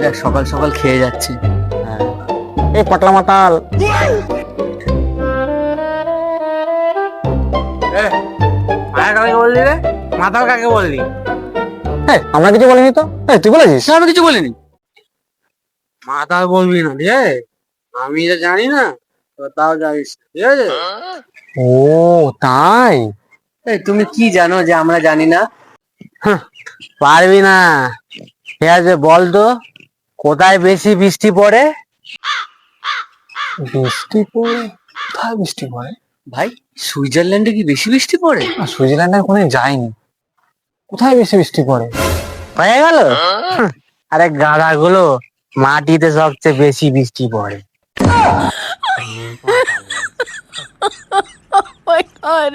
দেখ সকাল সকাল খেয়ে যাচ্ছে। হ্যাঁ। এই পটলা মাতাল, কাকে বললি রে? মাতাল কাকে বললি? আমরা কিছু বলিনি তো। তুই বলেছিস? আমি কিছু বলিনি। মাতাল বলবি না, ঠিক আছে? আমি তো জানি না, তো তাও জানিস, ঠিক আছে? ও তাই? এই তুমি কি জানো যে আমরা জানি না? পারবি না, ঠিক আছে? বল তো, কোথায় বেশি বৃষ্টি পড়ে? বৃষ্টি পড়ে? কোথায় বৃষ্টি পড়ে? ভাই, সুইজারল্যান্ডে কি বেশি বৃষ্টি পড়ে? সুইজারল্যান্ডে কোনো যাইনি, কোথায় বেশি বৃষ্টি পড়ে? হয়ে গেল? আরে গাধাগুলো, মাটিতে সবচেয়ে বেশি বৃষ্টি পড়ে। Oh my god.